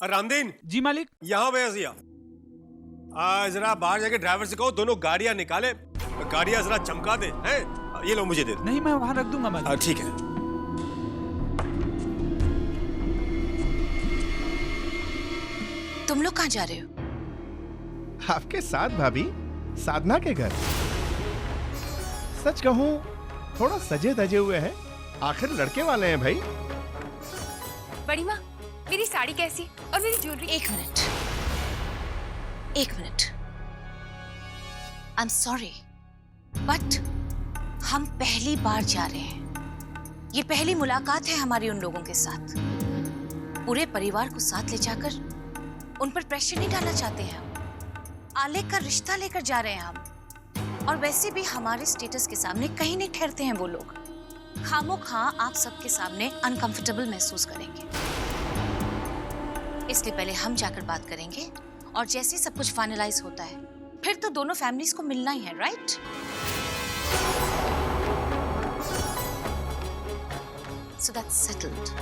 रामदीन। जी मालिक। यहाँ भैया जरा बाहर जाके ड्राइवर से कहो दोनों गाड़ियां निकाले, गाड़ियां जरा चमका दे हैं। ये लो मुझे दे दो। नहीं, मैं वहां रख दूंगा मालिक। ठीक है। तुम लोग कहाँ जा रहे हो? आपके साथ भाभी, साधना के घर। सच कहूं थोड़ा सजे धजे हुए हैं, आखिर लड़के वाले हैं भाई। बड़ी माँ, मेरी साड़ी कैसी और मेरी ज्वेलरी? एक minute. I am sorry but हम पहली बार जा रहे हैं। ये पहली मुलाकात है हमारी उन लोगों के साथ। पूरे परिवार को साथ ले जाकर उन पर प्रेशर नहीं डालना चाहते हैं हम। आलेख का रिश्ता लेकर जा रहे हैं हम। और वैसे भी हमारे स्टेटस के सामने कहीं नहीं ठहरते हैं वो लोग। खामोखा आप सबके सामने अनकंफर्टेबल महसूस करेंगे, इसलिए पहले हम जाकर बात करेंगे और जैसे सब कुछ फाइनलाइज होता है फिर तो दोनों फैमिलीज को मिलना ही है, राइट? So that's settled.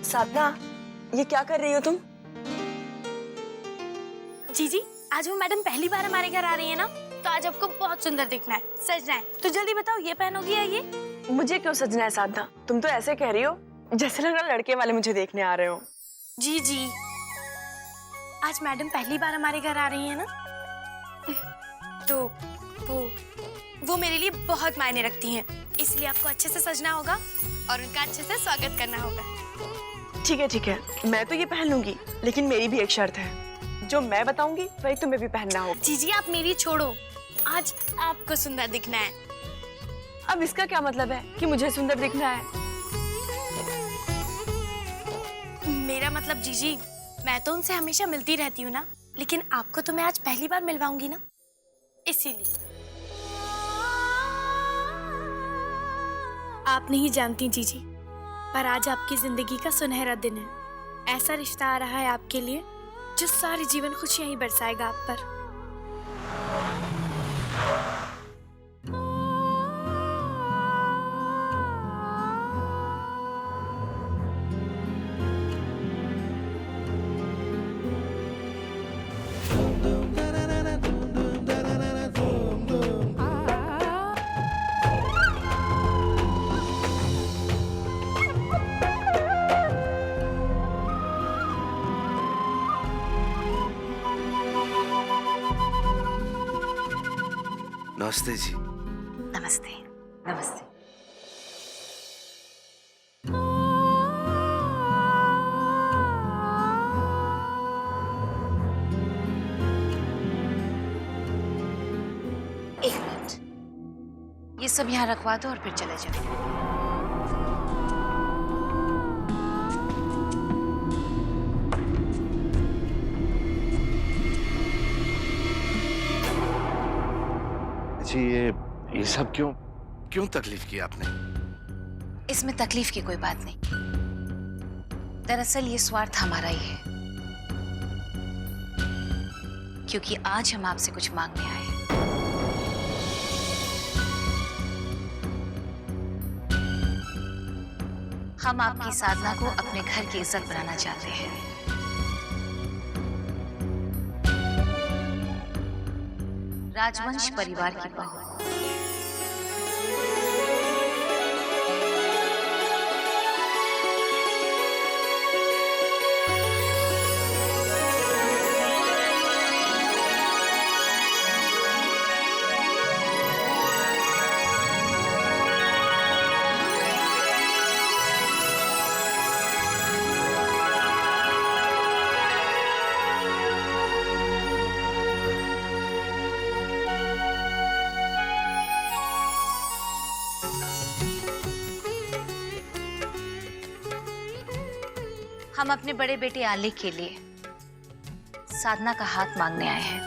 साधना, ये क्या कर रही हो तुम? जीजी, आज वो मैडम पहली बार हमारे घर आ रही है ना, तो आज आपको बहुत सुंदर दिखना है, सजना है। तो जल्दी बताओ, ये पहनोगी या ये? मुझे क्यों सजना है साधना? तुम तो ऐसे कह रही हो जैसे लग रहा लड़के वाले मुझे देखने आ रहे हो। जी, आज मैडम पहली बार हमारे घर आ रही है ना, तो वो मेरे लिए बहुत मायने रखती हैं, इसलिए आपको अच्छे से सजना होगा और उनका अच्छे से स्वागत करना होगा। ठीक है, मैं तो ये पहन लूंगी, लेकिन मेरी भी एक शर्त है। जो मैं बताऊंगी वही तुम्हें भी पहनना होगा। जीजी, आप मेरी छोड़ो, आज आपको सुंदर दिखना है। अब इसका क्या मतलब है कि मुझे सुंदर दिखना है? मेरा मतलब जीजी, मैं तो उनसे हमेशा मिलती रहती हूँ ना, लेकिन आपको तो मैं आज पहली बार मिलवाऊंगी ना, इसीलिए। आप नहीं जानती जीजी, पर आज आपकी जिंदगी का सुनहरा दिन है। ऐसा रिश्ता आ रहा है आपके लिए जो सारी जीवन खुशियां ही बरसाएगा आप पर। नमस्ते जी। नमस्ते। नमस्ते। एक मिनट, ये सब यहाँ रखवा दो और फिर चले जाओ। जी, ये सब क्यों तकलीफ की आपने? इसमें तकलीफ की कोई बात नहीं। दरअसल ये स्वार्थ हमारा ही है, क्योंकि आज हम आपसे कुछ मांगने आए हैं। हम आपकी साधना को अपने घर की इज्जत बनाना चाहते हैं। राजवंश परिवार की बहू। हम अपने बड़े बेटे आलेख के लिए साधना का हाथ मांगने आए हैं।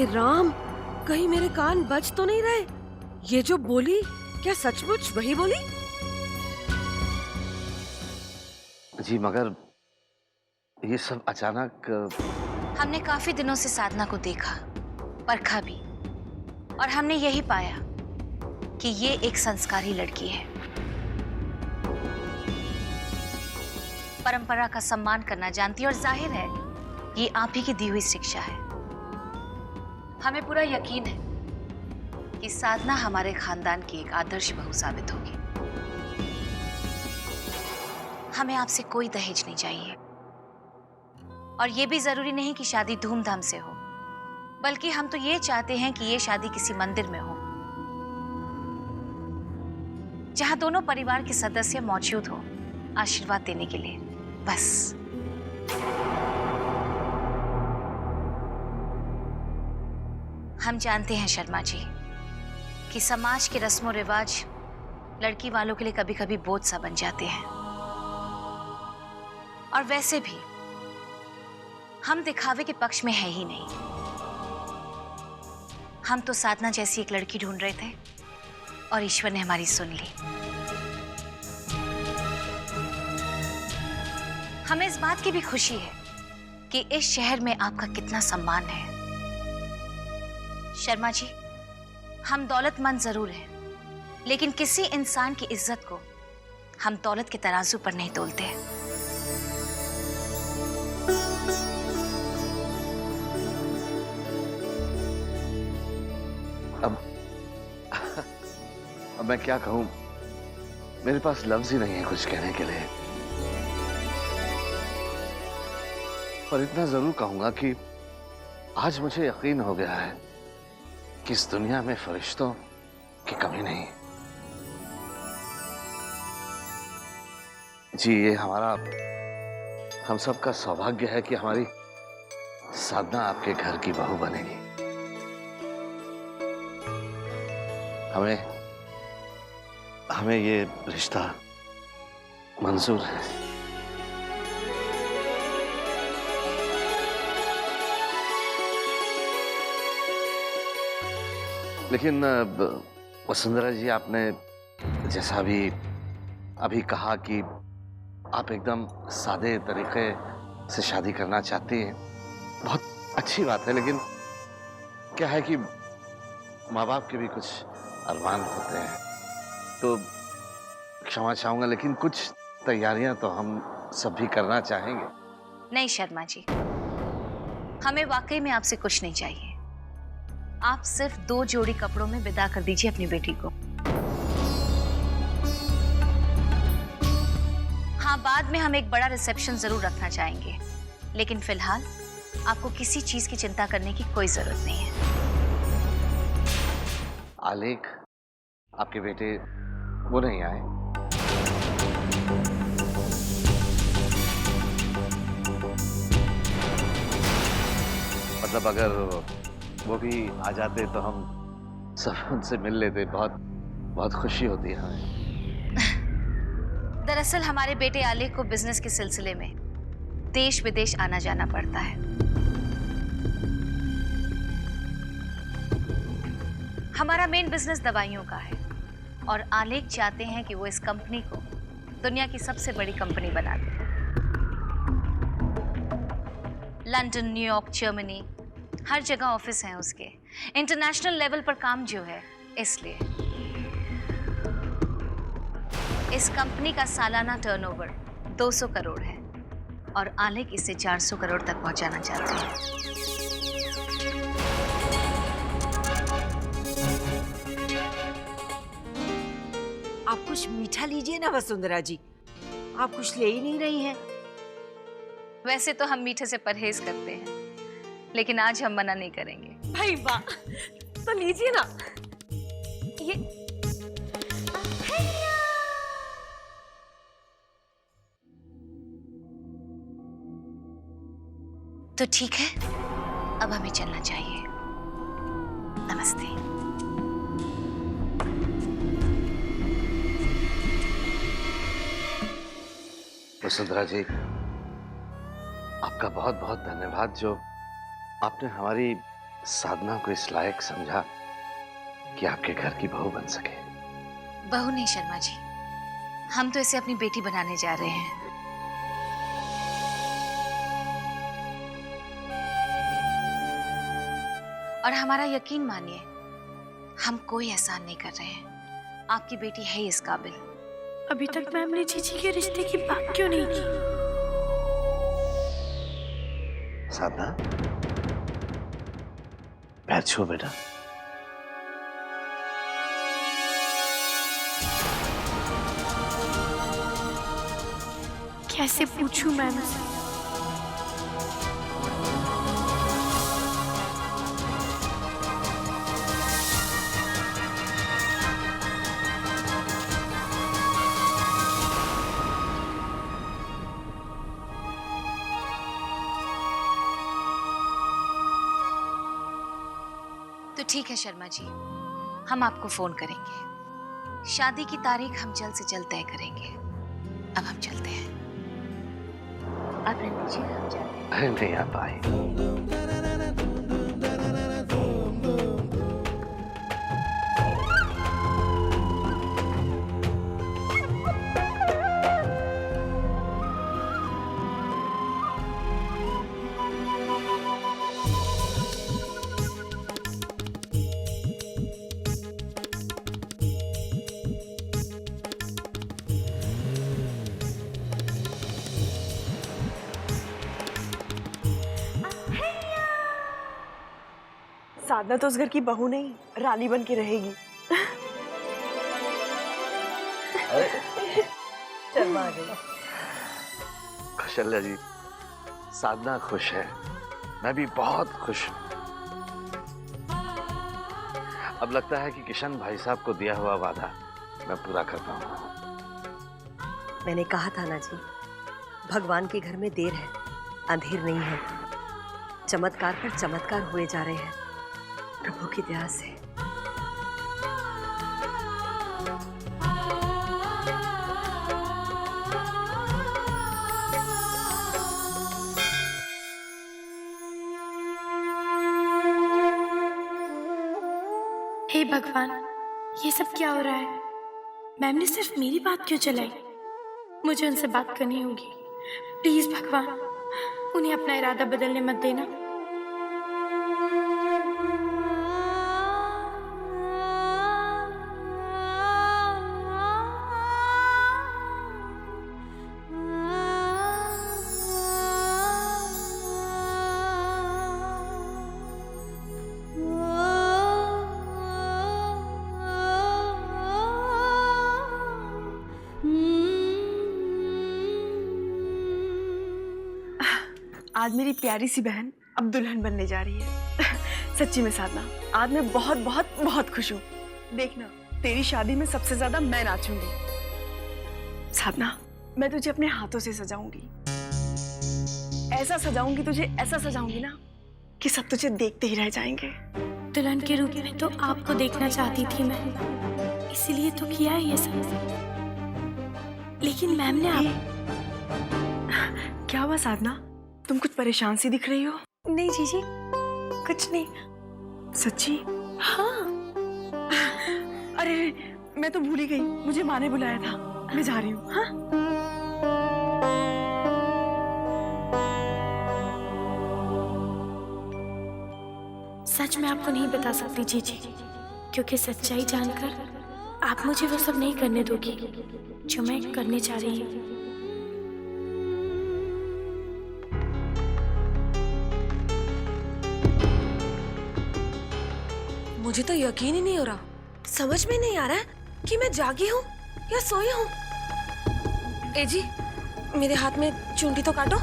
हे राम, कहीं मेरे कान बज तो नहीं रहे? ये जो बोली, क्या सचमुच वही बोली? जी मगर ये सब अचानक हमने काफी दिनों से साधना को देखा, परखा भी, और हमने यही पाया कि ये एक संस्कारी लड़की है। परंपरा का सम्मान करना जानती है, और जाहिर है ये आप ही की दी हुई शिक्षा है। हमें पूरा यकीन है कि साधना हमारे खानदान की एक आदर्श बहू साबित होगी। हमें आपसे कोई दहेज नहीं चाहिए, और ये भी जरूरी नहीं कि शादी धूमधाम से हो, बल्कि हम तो ये चाहते हैं कि ये शादी किसी मंदिर में हो, जहां दोनों परिवार के सदस्य मौजूद हो आशीर्वाद देने के लिए, बस। हम जानते हैं शर्मा जी कि समाज के रस्मों रिवाज लड़की वालों के लिए कभी कभी बोझ सा बन जाते हैं, और वैसे भी हम दिखावे के पक्ष में है ही नहीं। हम तो साधना जैसी एक लड़की ढूंढ रहे थे, और ईश्वर ने हमारी सुन ली। हमें इस बात की भी खुशी है कि इस शहर में आपका कितना सम्मान है। शर्मा जी, हम दौलतमंद जरूर हैं, लेकिन किसी इंसान की इज्जत को हम दौलत के तराजू पर नहीं तोलते। अब मैं क्या कहूं, मेरे पास लफ्ज ही नहीं है कुछ कहने के लिए। पर इतना जरूर कहूंगा कि आज मुझे यकीन हो गया है कि इस दुनिया में फरिश्तों की कमी नहीं। जी, ये हमारा, हम सबका सौभाग्य है कि हमारी साधना आपके घर की बहू बनेगी। हमें ये रिश्ता मंजूर है। लेकिन वसुंधरा जी, आपने जैसा भी अभी कहा कि आप एकदम सादे तरीके से शादी करना चाहती हैं, बहुत अच्छी बात है। लेकिन क्या है कि माँ बाप के भी कुछ अरमान होते हैं, तो क्षमा चाहूंगा, लेकिन कुछ तैयारियां तो हम सब भी करना चाहेंगे। नहीं शर्मा जी, हमें वाकई में आपसे कुछ नहीं चाहिए। आप सिर्फ 2 जोड़ी कपड़ों में विदा कर दीजिए अपनी बेटी को। हाँ, बाद में हम एक बड़ा रिसेप्शन जरूर रखना चाहेंगे, लेकिन फिलहाल आपको किसी चीज की चिंता करने की कोई जरूरत नहीं है। आलेख, आपके बेटे वो नहीं आए? मतलब अगर वो भी आ जाते तो हम सब उनसे मिल लेते। बहुत बहुत खुशी होती है हमें। दरअसल हमारे बेटे आलेख को बिजनेस के सिलसिले में देश विदेश आना जाना पड़ता है। हमारा मेन बिजनेस दवाइयों का है, और आलेख चाहते हैं कि वो इस कंपनी को दुनिया की सबसे बड़ी कंपनी बना दे। लंदन, न्यूयॉर्क, जर्मनी, हर जगह ऑफिस हैं उसके। इंटरनेशनल लेवल पर काम जो है, इसलिए इस कंपनी का सालाना टर्नओवर 200 करोड़ है, और आलेख इसे 400 करोड़ तक पहुंचाना चाहते हैं। आप कुछ मीठा लीजिए ना वसुंधरा जी, आप कुछ ले ही नहीं रही हैं। वैसे तो हम मीठे से परहेज करते हैं, लेकिन आज हम मना नहीं करेंगे। भाई वाह, तो लीजिए ना ये। तो ठीक है, अब हमें चलना चाहिए। नमस्ते। वसुंधरा जी, आपका बहुत बहुत धन्यवाद, जो आपने हमारी साधना को इस लायक समझा कि आपके घर की बहू बन सके। बहू नहीं शर्मा जी, हम तो इसे अपनी बेटी बनाने जा रहे हैं। और हमारा यकीन मानिए, हम कोई एहसान नहीं कर रहे हैं। आपकी बेटी है इस काबिल। अभी तक मैम ने जीजी के रिश्ते की बात क्यों नहीं की? साधना, पैर छो बेटा। कैसे पूछूं मैम से? तो ठीक है शर्मा जी, हम आपको फोन करेंगे। शादी की तारीख हम जल्द से जल्द तय करेंगे। अब हम चलते हैं। आप रहने दीजिए, हम चलते हैं। नहीं आ पाए। साधना तो उस घर की बहू नहीं, रानी बन के रहेगी। शर्मा आ गई। कौशल्या जी, साधना खुश है, मैं भी बहुत खुश हूँ। अब लगता है कि किशन भाई साहब को दिया हुआ वादा मैं पूरा कर पाऊंगा। मैंने कहा था ना जी, भगवान के घर में देर है, अंधेर नहीं है। चमत्कार पर चमत्कार हुए जा रहे हैं प्रभु की दया से। हे भगवान, ये सब क्या हो रहा है? मैम ने सिर्फ मेरी बात क्यों चलाई? मुझे उनसे बात करनी होगी। प्लीज भगवान, उन्हें अपना इरादा बदलने मत देना। आज मेरी प्यारी सी बहन अब दुल्हन बनने जा रही है। सच्ची में साधना, आज मैं बहुत बहुत बहुत खुश हूँ। देखना, तेरी शादी में सबसे ज्यादा मैं नाचूंगी। साधना, मैं तुझे अपने हाथों से सजाऊंगी। ऐसा सजाऊंगी तुझे, ऐसा सजाऊंगी ना कि सब तुझे देखते ही रह जाएंगे। दुल्हन के रूप में तो आपको देखना चाहती थी मैं, इसीलिए तो किया है ये सब। लेकिन मैम ने आप... क्या हुआ साधना, तुम कुछ परेशान सी दिख रही हो? नहीं जीजी, कुछ नहीं। सच्ची? हाँ। अरे मैं तो भूल ही गई, मुझे माँ ने बुलाया था। मैं जा रही हूँ। हाँ, सच में आपको नहीं बता सकती जीजी, क्योंकि सच्चाई जानकर आप मुझे वो सब नहीं करने दोगी जो मैं करने जा रही हूँ। मुझे तो यकीन ही नहीं हो रहा, समझ में नहीं आ रहा है कि मैं जागी हूँ या सोई हूँ। ए जी, मेरे हाथ में चूंटी तो काटो।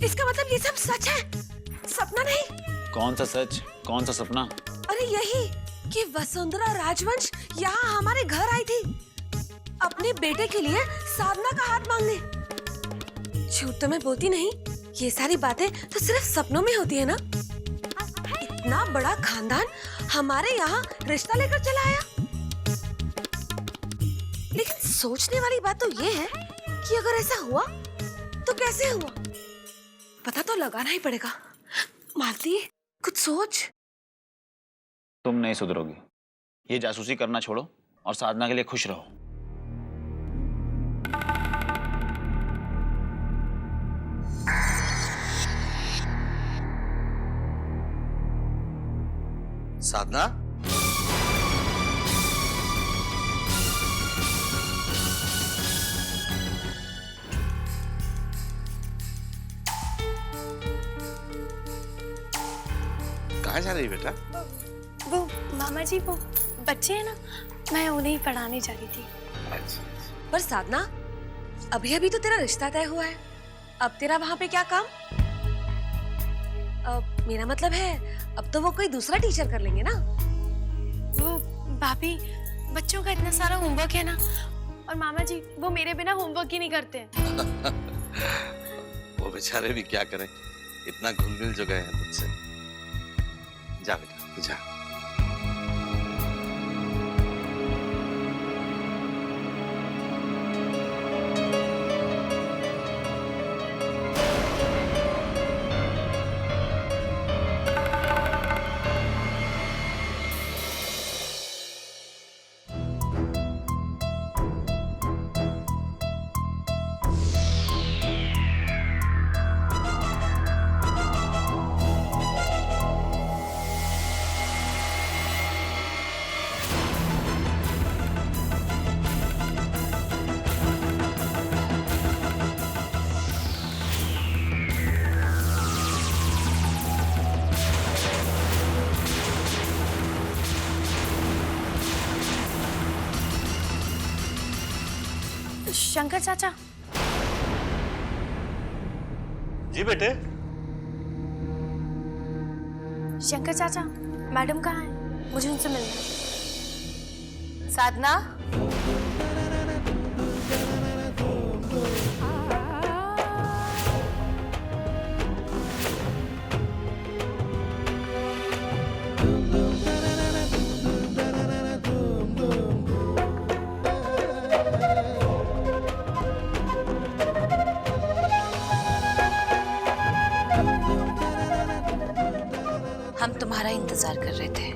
इसका मतलब ये सब सच है, सपना नहीं। कौन सा सच, कौन सा सपना? अरे यही कि वसुंधरा राजवंश यहाँ हमारे घर आई थी अपने बेटे के लिए साधना का हाथ मांगने। झूठ तो मैं बोलती नहीं, ये सारी बातें तो सिर्फ सपनों में होती है ना। इतना बड़ा खानदान हमारे यहाँ रिश्ता लेकर चला आया। लेकिन सोचने वाली बात तो ये है कि अगर ऐसा हुआ तो कैसे हुआ? पता तो लगाना ही पड़ेगा। मालती, कुछ सोच। तुम नहीं सुधरोगी। ये जासूसी करना छोड़ो और साधना के लिए खुश रहो। साधना, कहाँ जा रही बेटा? वो मामा जी, वो बच्चे हैं ना, मैं उन्हें ही पढ़ाने जा रही थी। पर साधना, अभी अभी तो तेरा रिश्ता तय हुआ है। अब तेरा वहां पे क्या काम? मेरा मतलब है, अब तो वो कोई दूसरा टीचर कर लेंगे ना। वो भाभी, बच्चों का इतना सारा होमवर्क है ना, और मामा जी वो मेरे बिना होमवर्क ही नहीं करते। वो बेचारे भी क्या करें, इतना घुल मिल जो गए हैं मुझसे। जा बेटा, तू जा। शंकर चाचा। जी बेटे। शंकर चाचा, मैडम कहाँ है? मुझे उनसे मिलना है। साधना, हम तुम्हारा इंतजार कर रहे थे।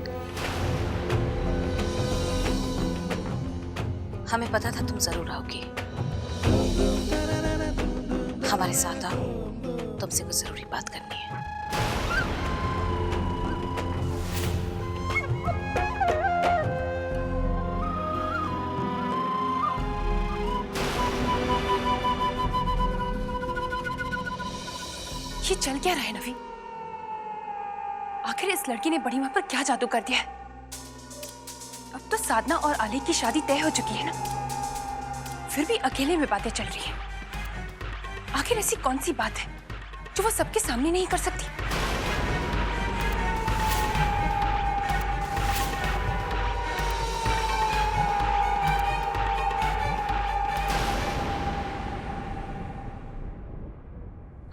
हमें पता था तुम जरूर आओगी। हमारे साथ आओ, तुमसे कुछ जरूरी बात करनी है। ये चल क्या रहा है नवी? आखिर इस लड़की ने बड़ी माँ पर क्या जादू कर दिया है? अब तो साधना और आले की शादी तय हो चुकी है ना, फिर भी अकेले में बातें चल रही हैं। आखिर ऐसी कौन सी बात है जो वो सबके सामने नहीं कर सकती?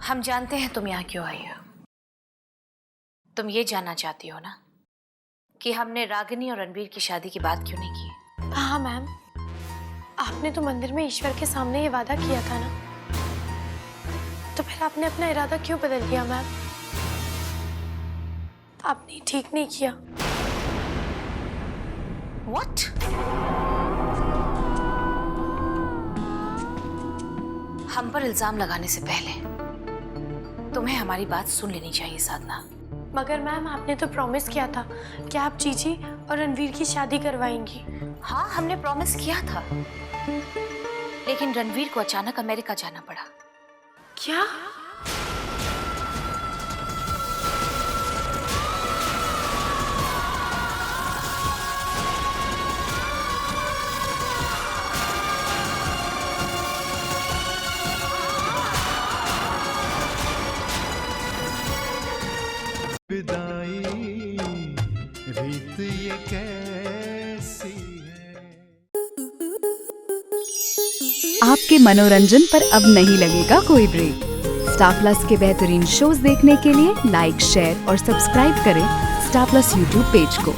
हम जानते हैं तुम यहाँ क्यों आई हो। तुम ये जानना चाहती हो ना कि हमने रागिनी और रणवीर की शादी की बात क्यों नहीं की? हाँ मैम, आपने तो मंदिर में ईश्वर के सामने ये वादा किया था ना, तो फिर आपने अपना इरादा क्यों बदल दिया मैम? आपने ठीक नहीं किया। What? हम पर इल्जाम लगाने से पहले तुम्हें हमारी बात सुन लेनी चाहिए साधना। मगर मैम, आपने तो प्रॉमिस किया था कि आप जीजी और रणवीर की शादी करवाएंगी। हाँ, हमने प्रॉमिस किया था, लेकिन रणवीर को अचानक अमेरिका जाना पड़ा। क्या? विदाई रीत ये कैसी है। आपके मनोरंजन पर अब नहीं लगेगा कोई ब्रेक। स्टार प्लस के बेहतरीन शोज देखने के लिए लाइक, शेयर और सब्सक्राइब करें स्टार प्लस यूट्यूब पेज को।